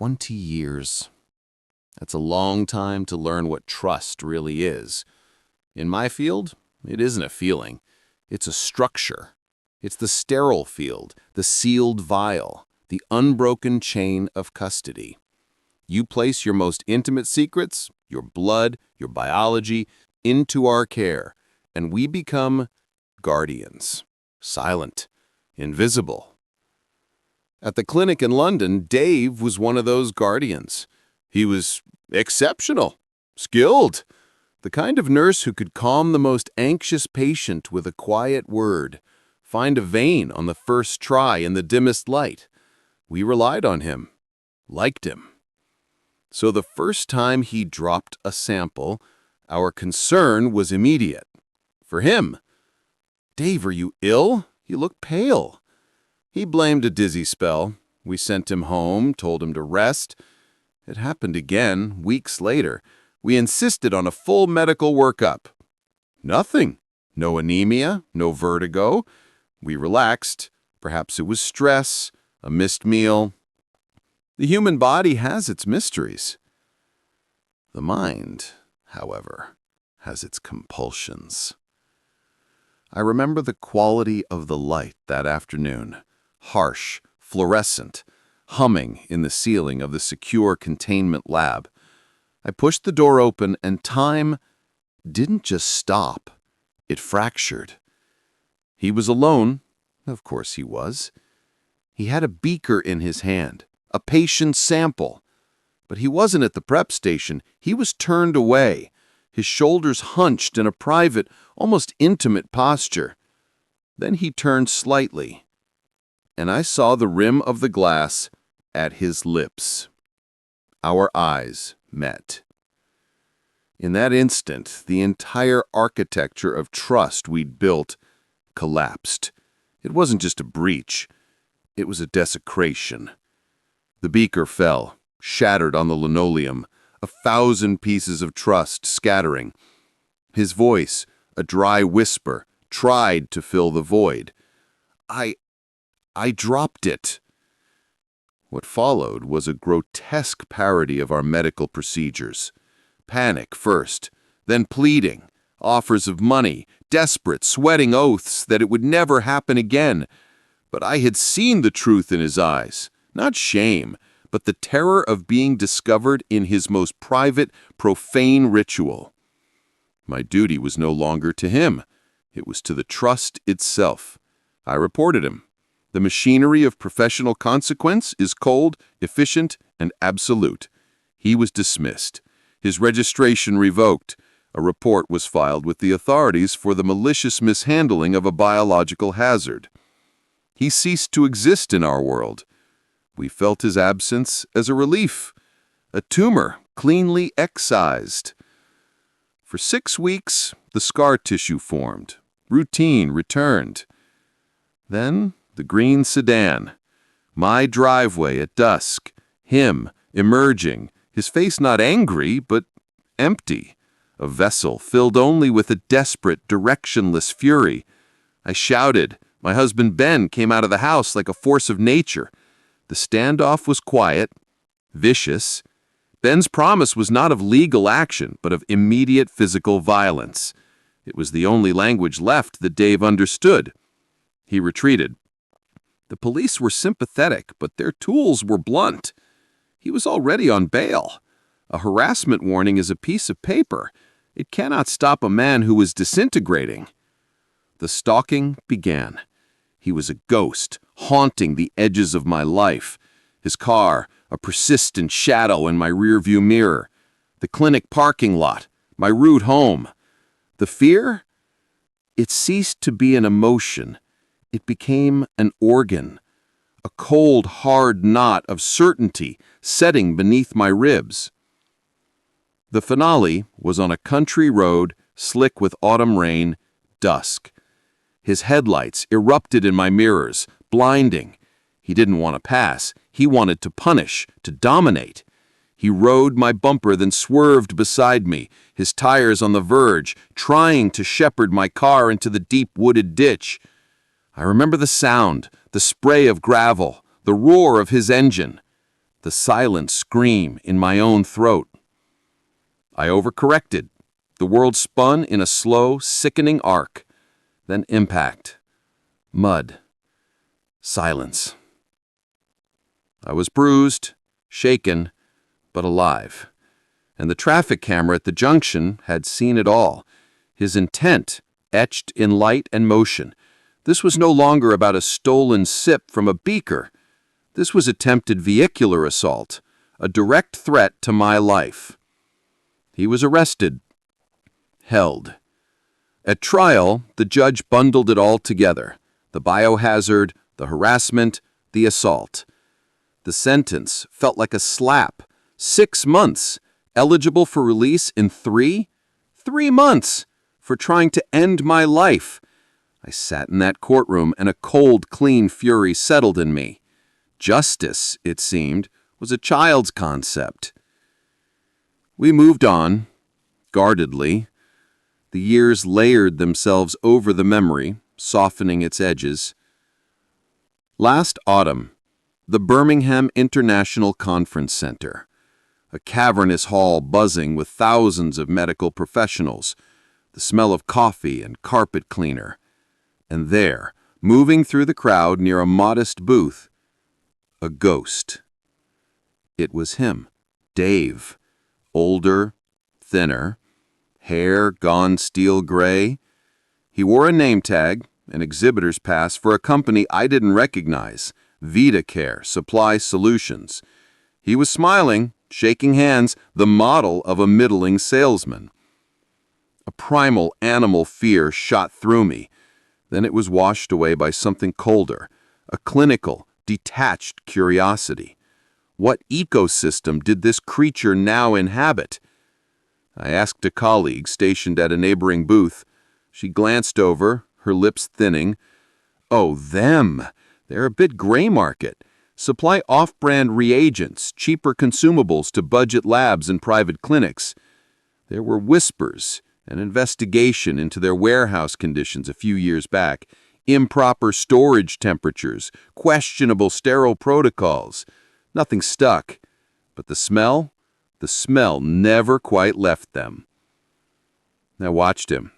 20 years. That's a long time to learn what trust really is. In my field, it isn't a feeling. It's a structure. It's the sterile field, the sealed vial, the unbroken chain of custody. You place your most intimate secrets, your blood, your biology, into our care, and we become guardians, silent, invisible. At the clinic in London, Dave was one of those guardians. He was exceptional, skilled, the kind of nurse who could calm the most anxious patient with a quiet word, find a vein on the first try in the dimmest light. We relied on him, liked him. So the first time he dropped a sample, our concern was immediate. For him, "Dave, are you ill? You look pale." He blamed a dizzy spell. We sent him home, told him to rest. It happened again, weeks later. We insisted on a full medical workup. Nothing. No anemia, no vertigo. We relaxed. Perhaps it was stress, a missed meal. The human body has its mysteries. The mind, however, has its compulsions. I remember the quality of the light that afternoon, harsh, fluorescent, humming in the ceiling of the secure containment lab. I pushed the door open and time didn't just stop, it fractured. He was alone, of course he was. He had a beaker in his hand, a patient sample. But he wasn't at the prep station, he was turned away, his shoulders hunched in a private, almost intimate posture. Then he turned slightly, and I saw the rim of the glass at his lips. Our eyes met. In that instant, the entire architecture of trust we'd built collapsed. It wasn't just a breach, it was a desecration. The beaker fell, shattered on the linoleum, 1,000 pieces of trust scattering. His voice, a dry whisper, tried to fill the void. I dropped it. What followed was a grotesque parody of our medical procedures. Panic first, then pleading, offers of money, desperate, sweating oaths that it would never happen again. But I had seen the truth in his eyes, not shame, but the terror of being discovered in his most private, profane ritual. My duty was no longer to him. It was to the trust itself. I reported him. The machinery of professional consequence is cold, efficient, and absolute. He was dismissed. His registration revoked. A report was filed with the authorities for the malicious mishandling of a biological hazard. He ceased to exist in our world. We felt his absence as a relief, a tumor cleanly excised. For 6 weeks, the scar tissue formed. Routine returned. Then, the green sedan. My driveway at dusk. Him, emerging, his face not angry, but empty. A vessel filled only with a desperate, directionless fury. I shouted. My husband Ben came out of the house like a force of nature. The standoff was quiet, vicious. Ben's promise was not of legal action, but of immediate physical violence. It was the only language left that Dave understood. He retreated. The police were sympathetic, but their tools were blunt. He was already on bail. A harassment warning is a piece of paper. It cannot stop a man who is disintegrating. The stalking began. He was a ghost, haunting the edges of my life. His car, a persistent shadow in my rearview mirror. The clinic parking lot, my route home. The fear? It ceased to be an emotion. It became an organ, a cold, hard knot of certainty setting beneath my ribs. The finale was on a country road, slick with autumn rain, dusk. His headlights erupted in my mirrors, blinding. He didn't want to pass. He wanted to punish, to dominate. He rode my bumper, then swerved beside me, his tires on the verge, trying to shepherd my car into the deep wooded ditch. I remember the sound, the spray of gravel, the roar of his engine. the silent scream in my own throat. I overcorrected. The world spun in a slow, sickening arc. Then impact. Mud. Silence. I was bruised, shaken, but alive. And the traffic camera at the junction had seen it all. His intent etched in light and motion. This was no longer about a stolen sip from a beaker. This was attempted vehicular assault, a direct threat to my life. He was arrested, held. At trial, the judge bundled it all together: the biohazard, the harassment, the assault. The sentence felt like a slap. 6 months, eligible for release in 3 months, for trying to end my life. I sat in that courtroom and a cold, clean fury settled in me. Justice, it seemed, was a child's concept. We moved on, guardedly. The years layered themselves over the memory, softening its edges. Last autumn, the Birmingham International Conference Center, a cavernous hall buzzing with thousands of medical professionals, the smell of coffee and carpet cleaner. And there, moving through the crowd near a modest booth, a ghost. It was him, Dave, older, thinner, hair gone steel gray. He wore a name tag, an exhibitor's pass for a company I didn't recognize, VitaCare Supply Solutions. He was smiling, shaking hands, the model of a middling salesman. A primal animal fear shot through me. Then it was washed away by something colder, a clinical, detached curiosity. What ecosystem did this creature now inhabit? I asked a colleague stationed at a neighboring booth. She glanced over, her lips thinning. Oh, them! They're a bit gray market. Supply off-brand reagents, cheaper consumables to budget labs and private clinics. There were whispers, an investigation into their warehouse conditions a few years back, improper storage temperatures, questionable sterile protocols. Nothing stuck, but the smell never quite left them. I watched him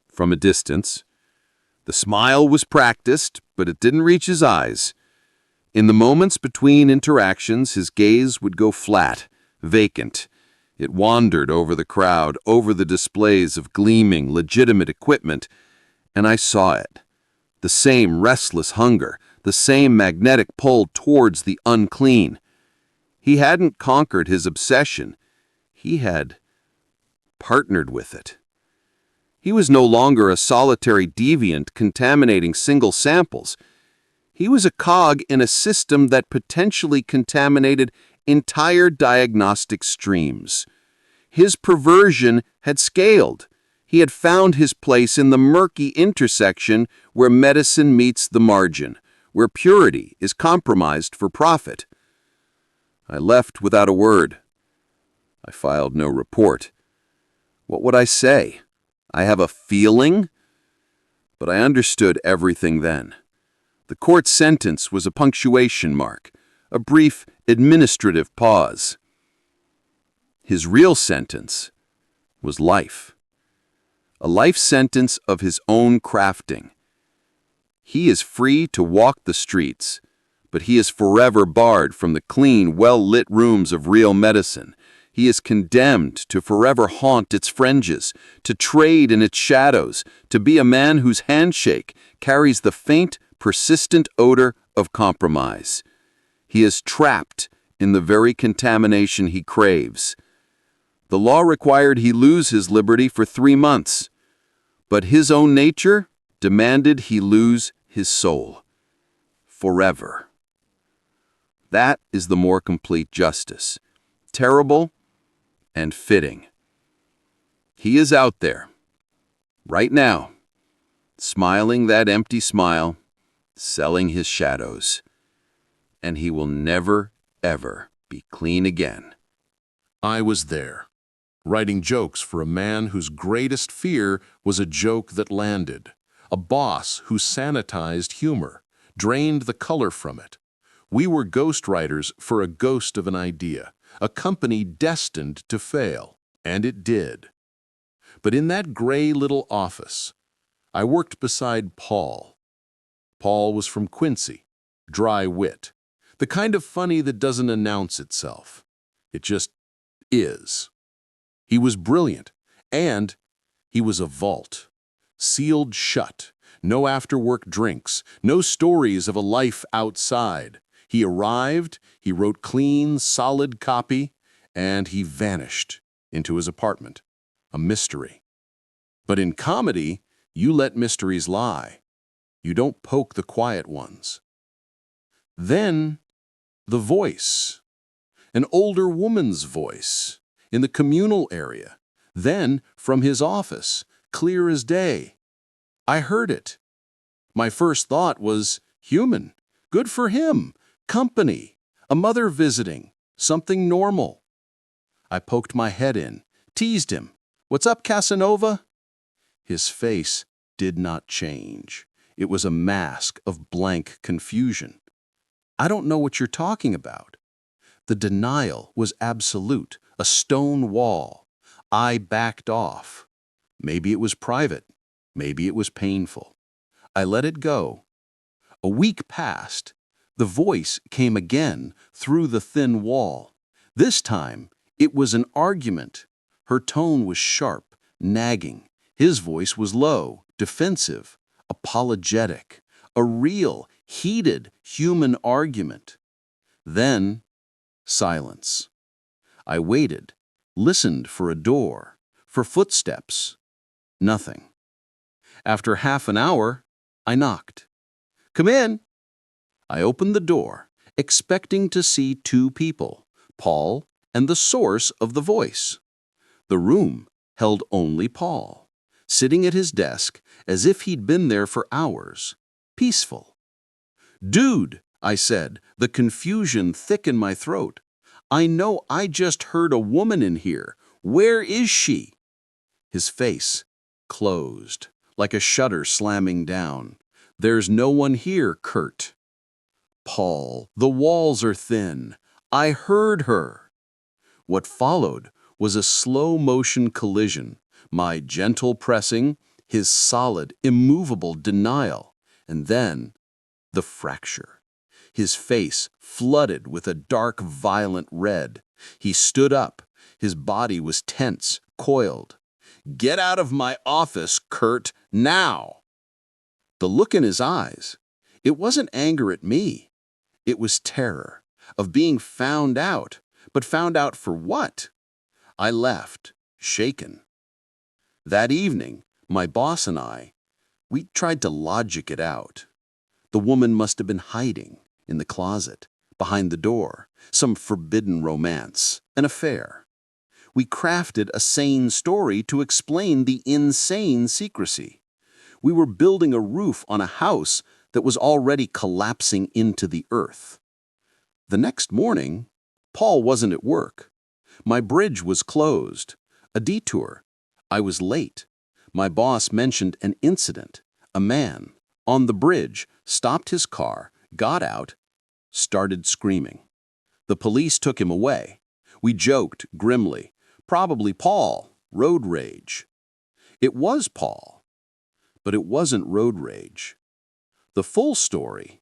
from a distance. The smile was practiced, but it didn't reach his eyes. In the moments between interactions, his gaze would go flat, vacant. It wandered over the crowd, over the displays of gleaming, legitimate equipment, and I saw it. The same restless hunger, the same magnetic pull towards the unclean. He hadn't conquered his obsession. He had partnered with it. He was no longer a solitary deviant contaminating single samples. He was a cog in a system that potentially contaminated entire diagnostic streams. His perversion had scaled. He had found his place in the murky intersection where medicine meets the margin, where purity is compromised for profit. I left without a word. I filed no report. What would I say? I have a feeling? But I understood everything then. The court sentence was a punctuation mark, a brief administrative pause. His real sentence was life. A life sentence of his own crafting. He is free to walk the streets, but he is forever barred from the clean, well-lit rooms of real medicine. He is condemned to forever haunt its fringes, to trade in its shadows, to be a man whose handshake carries the faint, persistent odor of compromise. He is trapped in the very contamination he craves. The law required he lose his liberty for 3 months, but his own nature demanded he lose his soul. Forever. That is the more complete justice. Terrible and fitting. He is out there, right now, smiling that empty smile, selling his shadows, and he will never, ever be clean again. I was there, writing jokes for a man whose greatest fear was a joke that landed, a boss who sanitized humor, drained the color from it, We were ghostwriters for a ghost of an idea, a company destined to fail, and it did. But in that gray little office, I worked beside Paul. Paul was from Quincy, dry wit, the kind of funny that doesn't announce itself. It just is. He was brilliant, and he was a vault, sealed shut, no after-work drinks, no stories of a life outside. He arrived, he wrote clean, solid copy, and he vanished into his apartment, a mystery. But in comedy, you let mysteries lie. You don't poke the quiet ones. Then, the voice. An older woman's voice, in the communal area. Then, from his office, clear as day. I heard it. My first thought was, human, good for him, company, a mother visiting, something normal. I poked my head in, teased him. "What's up, Casanova?" His face did not change. It was a mask of blank confusion. "I don't know what you're talking about." The denial was absolute, a stone wall. I backed off. Maybe it was private. Maybe it was painful. I let it go. A week passed. The voice came again through the thin wall. This time, it was an argument. Her tone was sharp, nagging. His voice was low, defensive, apologetic. A real, heated, human argument. Then, silence. I waited, listened for a door, for footsteps. Nothing. After half an hour, I knocked. "Come in." I opened the door, expecting to see two people, Paul and the source of the voice. The room held only Paul, sitting at his desk as if he'd been there for hours, peaceful. "Dude," I said, the confusion thick in my throat. "I know I just heard a woman in here. Where is she?" His face closed, like a shutter slamming down. "There's no one here, Kurt." "Paul, the walls are thin. I heard her." What followed was a slow-motion collision, my gentle pressing, his solid, immovable denial, and then the fracture. His face flooded with a dark, violent red. He stood up. His body was tense, coiled. "Get out of my office, Kurt, now!" The look in his eyes, it wasn't anger at me. It was terror of being found out, but found out for what? I left, shaken. That evening, my boss and we tried to logic it out. The woman must have been hiding in the closet, behind the door, some forbidden romance, an affair. We crafted a sane story to explain the insane secrecy. We were building a roof on a house that was already collapsing into the earth. The next morning, Paul wasn't at work. My bridge was closed. A detour. I was late. My boss mentioned an incident. A man, on the bridge, stopped his car, got out, started screaming. The police took him away. We joked grimly. Probably Paul, road rage. It was Paul, but it wasn't road rage. The full story,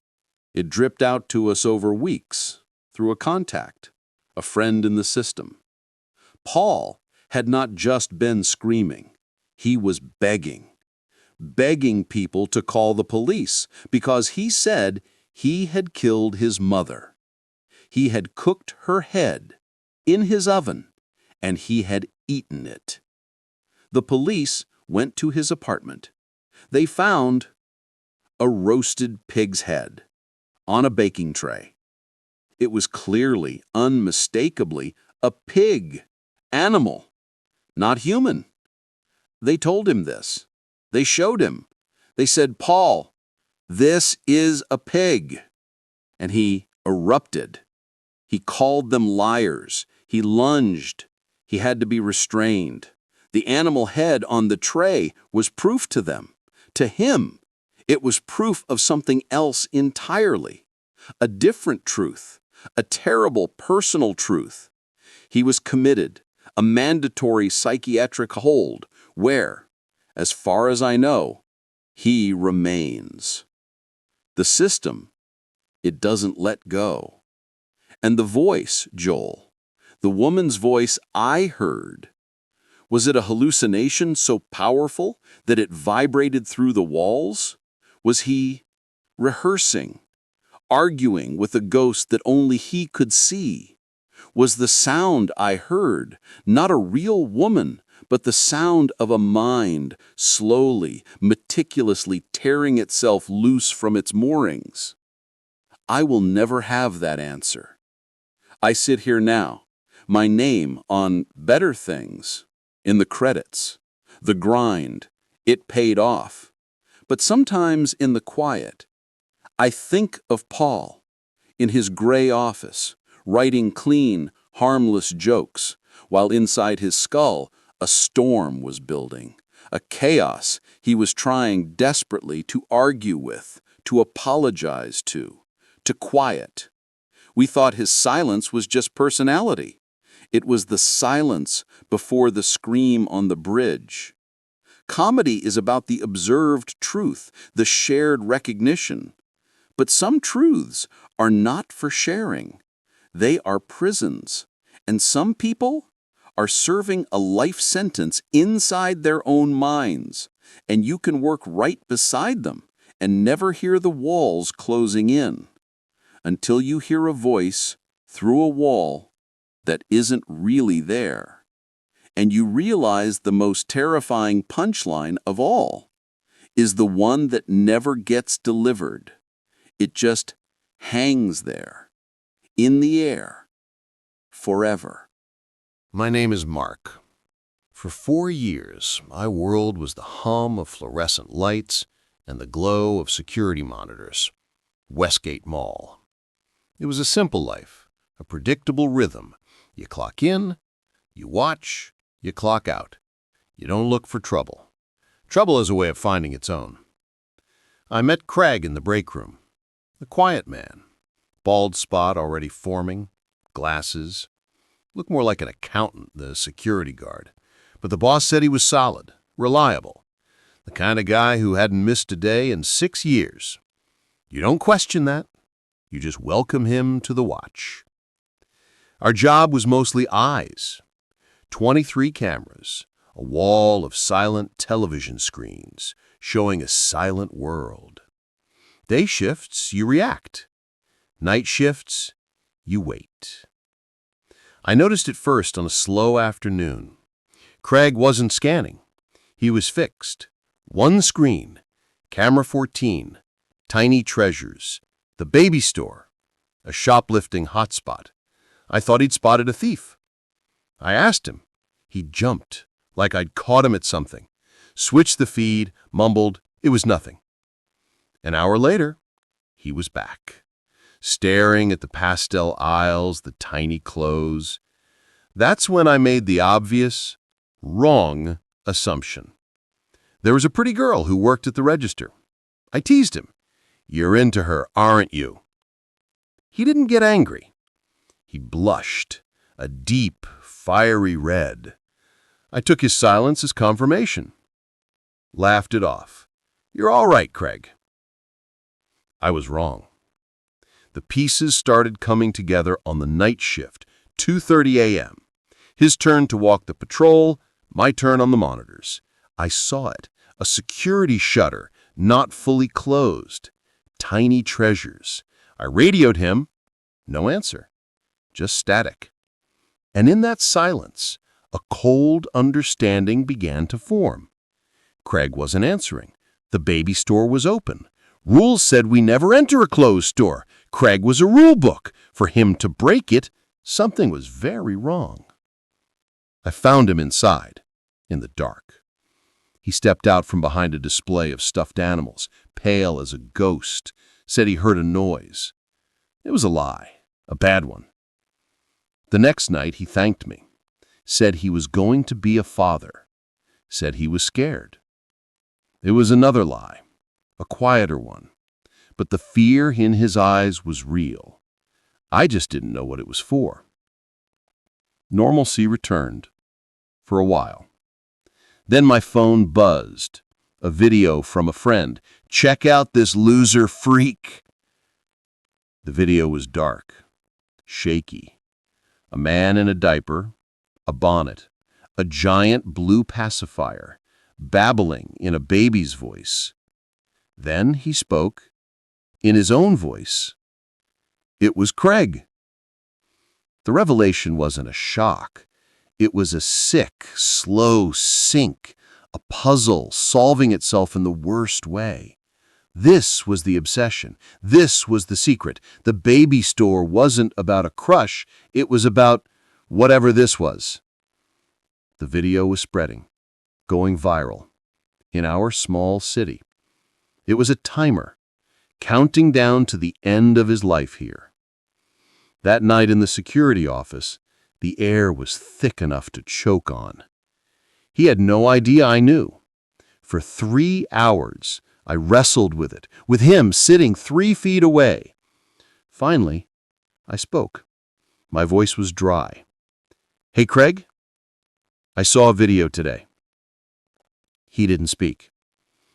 it dripped out to us over weeks, through a contact, a friend in the system. Paul had not just been screaming. He was begging people to call the police because he said he had killed his mother. He had cooked her head in his oven, and he had eaten it. The police went to his apartment. They found a roasted pig's head on a baking tray. It was clearly, unmistakably, a pig, animal, not human. They told him this. They showed him. They said, "Paul, this is a pig." And he erupted. He called them liars. He lunged. He had to be restrained. The animal head on the tray was proof to them. To him, it was proof of something else entirely. a different truth, a terrible personal truth. He was committed, a mandatory psychiatric hold where, as far as I know, he remains. The system, it doesn't let go. And the voice, Joel, the woman's voice I heard, was it a hallucination so powerful that it vibrated through the walls? Was he rehearsing, arguing with a ghost that only he could see? Was the sound I heard not a real woman, but the sound of a mind slowly, meticulously tearing itself loose from its moorings? I will never have that answer. I sit here now, my name on better things, in the credits, the grind, it paid off. But sometimes in the quiet, I think of Paul, in his gray office, writing clean, harmless jokes, while inside his skull a storm was building, a chaos he was trying desperately to argue with, to apologize to quiet. We thought his silence was just personality. It was the silence before the scream on the bridge. Comedy is about the observed truth, the shared recognition. But some truths are not for sharing. They are prisons. And some people are serving a life sentence inside their own minds. And you can work right beside them and never hear the walls closing in, until you hear a voice through a wall that isn't really there. And you realize the most terrifying punchline of all is the one that never gets delivered. It just hangs there, in the air, forever. My name is Mark. For 4 years, my world was the hum of fluorescent lights and the glow of security monitors. Westgate Mall. It was a simple life, a predictable rhythm. You clock in, you watch, you clock out. You don't look for trouble. Trouble is a way of finding its own. I met Craig in the break room. A quiet man, bald spot already forming, glasses. Looked more like an accountant than a security guard. But the boss said he was solid, reliable. The kind of guy who hadn't missed a day in 6 years. You don't question that. You just welcome him to the watch. Our job was mostly eyes. 23 cameras, a wall of silent television screens showing a silent world. Day shifts, you react. Night shifts, you wait. I noticed it first on a slow afternoon. Craig wasn't scanning. He was fixed. One screen, camera 14, tiny treasures, the baby store, a shoplifting hotspot. I thought he'd spotted a thief. I asked him. He jumped, like I'd caught him at something. Switched the feed, mumbled, it was nothing. An hour later, he was back, staring at the pastel aisles, the tiny clothes. That's when I made the obvious, wrong assumption. There was a pretty girl who worked at the register. I teased him. You're into her, aren't you? He didn't get angry. He blushed, a deep, fiery red. I took his silence as confirmation. Laughed it off. You're all right, Craig. I was wrong. The pieces started coming together on the night shift, 2:30 a.m. His turn to walk the patrol, my turn on the monitors. I saw it, a security shutter, not fully closed. Tiny treasures. I radioed him. No answer. Just static. And in that silence, a cold understanding began to form. Craig wasn't answering. The baby store was open. Rules said we never enter a closed store. Craig was a rule book. For him to break it, something was very wrong. I found him inside, in the dark. He stepped out from behind a display of stuffed animals, pale as a ghost, said he heard a noise. It was a lie, a bad one. The next night he thanked me, said he was going to be a father, said he was scared. It was another lie, a quieter one. but the fear in his eyes was real. I just didn't know what it was for. Normalcy returned. For a while. Then my phone buzzed. A video from a friend. "Check out this loser freak." The video was dark, shaky. A man in a diaper, a bonnet, a giant blue pacifier, babbling in a baby's voice. Then he spoke, in his own voice. It was Craig. The revelation wasn't a shock. It was a sick, slow sink, a puzzle solving itself in the worst way. This was the obsession. This was the secret. The baby store wasn't about a crush. It was about whatever this was. The video was spreading, going viral, in our small city. It was a timer, counting down to the end of his life here. That night in the security office, the air was thick enough to choke on. He had no idea I knew. For 3 hours, I wrestled with it, with him sitting 3 feet away. Finally, I spoke. My voice was dry. "Hey, Craig, I saw a video today." He didn't speak.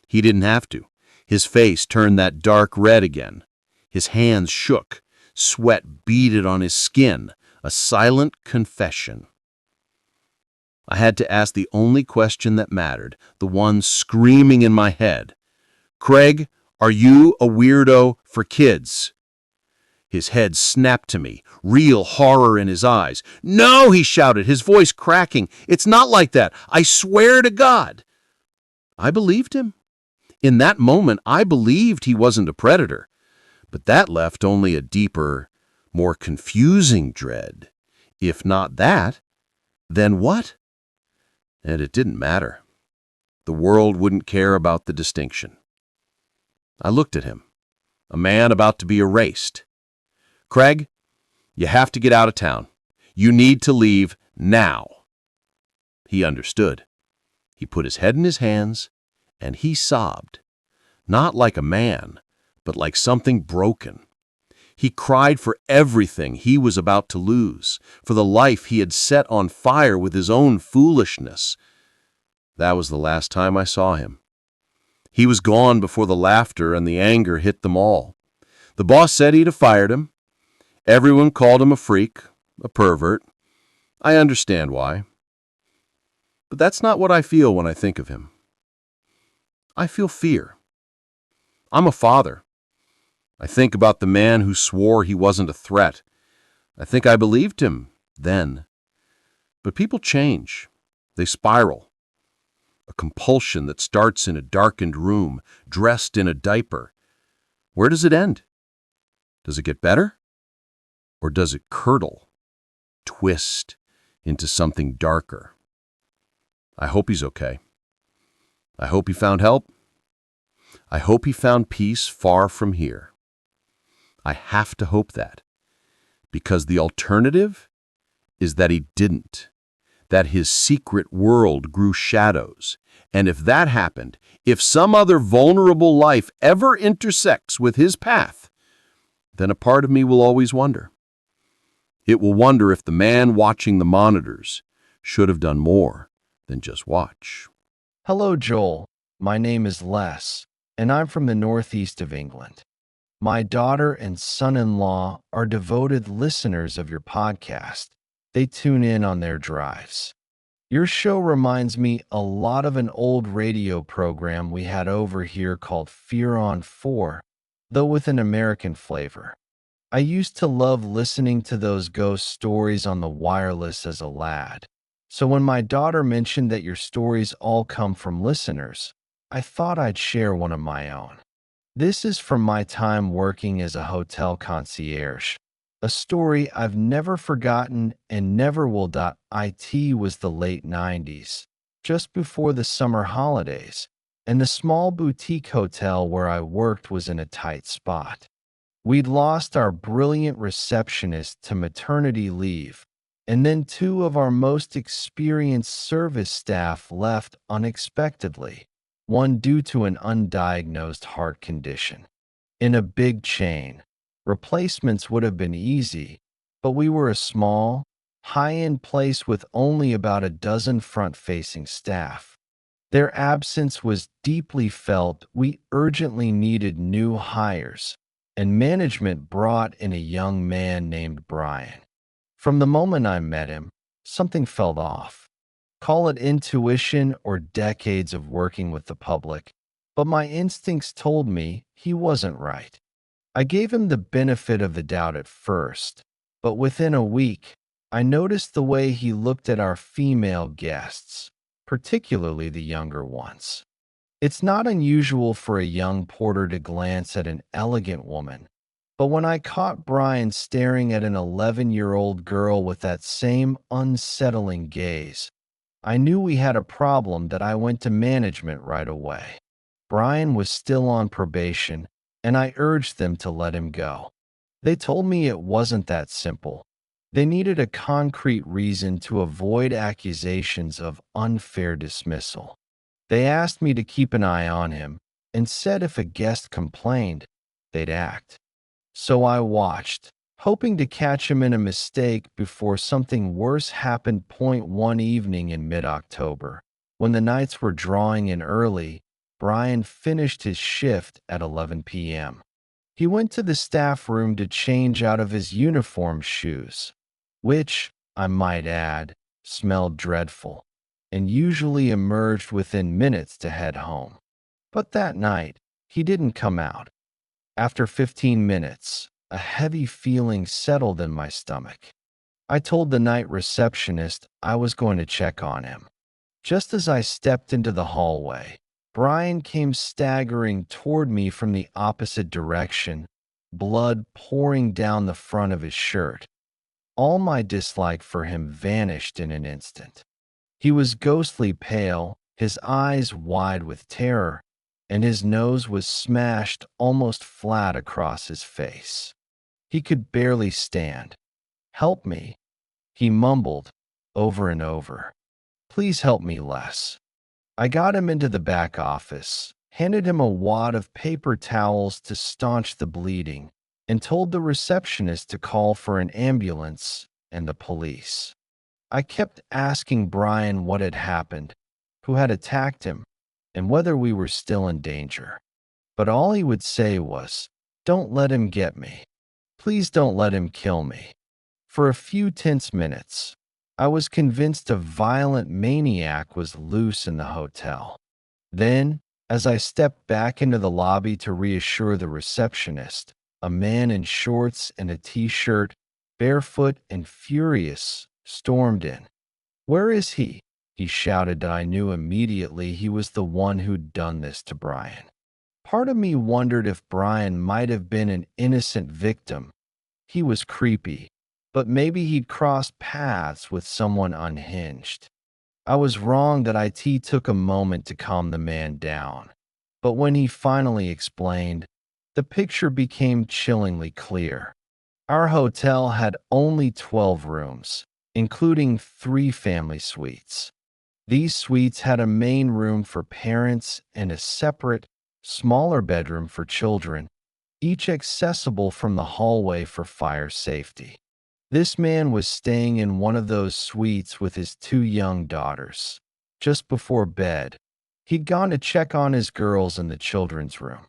He didn't have to. His face turned that dark red again. His hands shook. Sweat beaded on his skin. A silent confession. I had to ask the only question that mattered, the one screaming in my head. "Craig, are you a weirdo for kids?" His head snapped to me, real horror in his eyes. "No," he shouted, his voice cracking. "It's not like that. I swear to God." I believed him. In that moment, I believed he wasn't a predator. But that left only a deeper, more confusing dread. If not that, then what? And it didn't matter. The world wouldn't care about the distinction. I looked at him, a man about to be erased. "Craig, you have to get out of town. You need to leave now." He understood. He put his head in his hands, and he sobbed. Not like a man, but like something broken. He cried for everything he was about to lose, for the life he had set on fire with his own foolishness. That was the last time I saw him. He was gone before the laughter and the anger hit them all. The boss said he'd have fired him. Everyone called him a freak, a pervert. I understand why. But that's not what I feel when I think of him. I feel fear. I'm a father. I think about the man who swore he wasn't a threat. I think I believed him then. But people change. They spiral. A compulsion that starts in a darkened room, dressed in a diaper. Where does it end? Does it get better? Or does it curdle, twist into something darker? I hope he's okay. I hope he found help. I hope he found peace far from here. I have to hope that, because the alternative is that he didn't, that his secret world grew shadows. And if that happened, if some other vulnerable life ever intersects with his path, then a part of me will always wonder. It will wonder if the man watching the monitors should have done more than just watch. Hello, Joel. My name is Les, and I'm from the northeast of England. My daughter and son-in-law are devoted listeners of your podcast. They tune in on their drives. Your show reminds me a lot of an old radio program we had over here called Fear on 4, though with an American flavor. I used to love listening to those ghost stories on the wireless as a lad. So when my daughter mentioned that your stories all come from listeners, I thought I'd share one of my own. This is from my time working as a hotel concierge. A story I've never forgotten and never will. It was the late 90s, just before the summer holidays, and the small boutique hotel where I worked was in a tight spot. We'd lost our brilliant receptionist to maternity leave, and then 2 of our most experienced service staff left unexpectedly, one due to an undiagnosed heart condition. in a big chain. Replacements would have been easy, but we were a small, high-end place with only about a dozen front-facing staff. Their absence was deeply felt. We urgently needed new hires, and management brought in a young man named Brian. From the moment I met him, something felt off. Call it intuition or decades of working with the public, but my instincts told me he wasn't right. I gave him the benefit of the doubt at first, but within a week, I noticed the way he looked at our female guests, particularly the younger ones. It's not unusual for a young porter to glance at an elegant woman, but when I caught Brian staring at an 11-year-old girl with that same unsettling gaze, I knew we had a problem. That I went to management right away. Brian was still on probation, and I urged them to let him go. They told me it wasn't that simple. They needed a concrete reason to avoid accusations of unfair dismissal. They asked me to keep an eye on him and said if a guest complained, they'd act. So I watched, hoping to catch him in a mistake before something worse happened. One evening in mid-October, when the nights were drawing in early, Brian finished his shift at 11 p.m. He went to the staff room to change out of his uniform shoes, which, I might add, smelled dreadful, and usually emerged within minutes to head home. But that night, he didn't come out. After 15 minutes, a heavy feeling settled in my stomach. I told the night receptionist I was going to check on him. Just as I stepped into the hallway, Brian came staggering toward me from the opposite direction, blood pouring down the front of his shirt. All my dislike for him vanished in an instant. He was ghostly pale, his eyes wide with terror, and his nose was smashed almost flat across his face. He could barely stand. "Help me," he mumbled over and over. "Please help me, Les." I got him into the back office, handed him a wad of paper towels to staunch the bleeding, and told the receptionist to call for an ambulance and the police. I kept asking Brian what had happened, who had attacked him, and whether we were still in danger. But all he would say was, "Don't let him get me. Please don't let him kill me." For a few tense minutes, I was convinced a violent maniac was loose in the hotel. Then, as I stepped back into the lobby to reassure the receptionist, a man in shorts and a t-shirt, barefoot and furious, stormed in. "Where is he?" he shouted. I knew immediately he was the one who'd done this to Brian. Part of me wondered if Brian might have been an innocent victim. He was creepy, but maybe he'd crossed paths with someone unhinged. I was wrong. That IT took a moment to calm the man down. But when he finally explained, the picture became chillingly clear. Our hotel had only 12 rooms, including 3 family suites. These suites had a main room for parents and a separate, smaller bedroom for children, each accessible from the hallway for fire safety. This man was staying in one of those suites with his 2 young daughters. Just before bed, he'd gone to check on his girls in the children's room.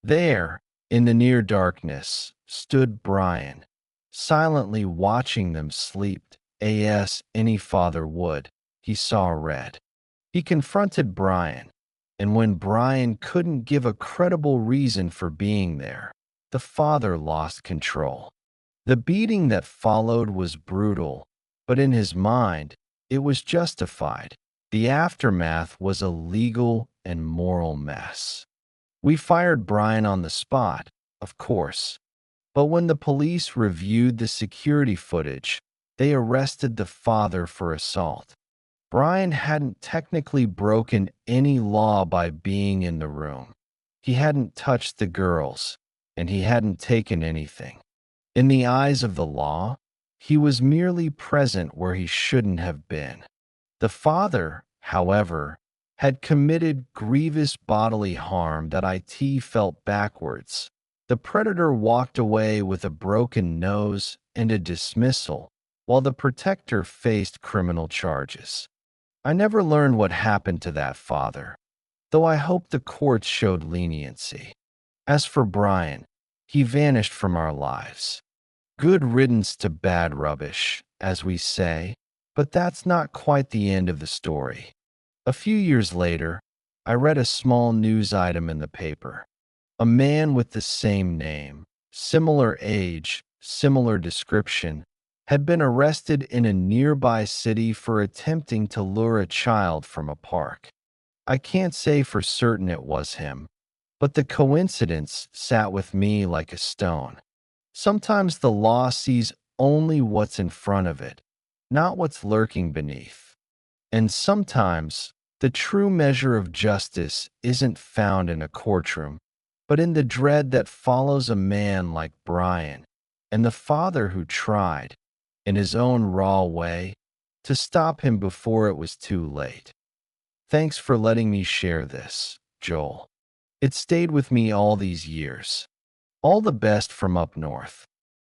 There, in the near darkness, stood Brian, silently watching them sleep, as any father would. He saw red. He confronted Brian, and when Brian couldn't give a credible reason for being there, the father lost control. The beating that followed was brutal, but in his mind, it was justified. The aftermath was a legal and moral mess. We fired Brian on the spot, of course, but when the police reviewed the security footage, they arrested the father for assault. Brian hadn't technically broken any law by being in the room. He hadn't touched the girls, and he hadn't taken anything. In the eyes of the law, he was merely present where he shouldn't have been. The father, however, had committed grievous bodily harm. That IT felt backwards. The predator walked away with a broken nose and a dismissal, while the protector faced criminal charges. I never learned what happened to that father, though I hope the courts showed leniency. As for Brian, he vanished from our lives. Good riddance to bad rubbish, as we say, but that's not quite the end of the story. A few years later, I read a small news item in the paper. A man with the same name, similar age, similar description, had been arrested in a nearby city for attempting to lure a child from a park. I can't say for certain it was him, but the coincidence sat with me like a stone. Sometimes the law sees only what's in front of it, not what's lurking beneath. And sometimes the true measure of justice isn't found in a courtroom, but in the dread that follows a man like Brian and the father who tried, in his own raw way, to stop him before it was too late. Thanks for letting me share this, Joel. It stayed with me all these years. All the best from up north.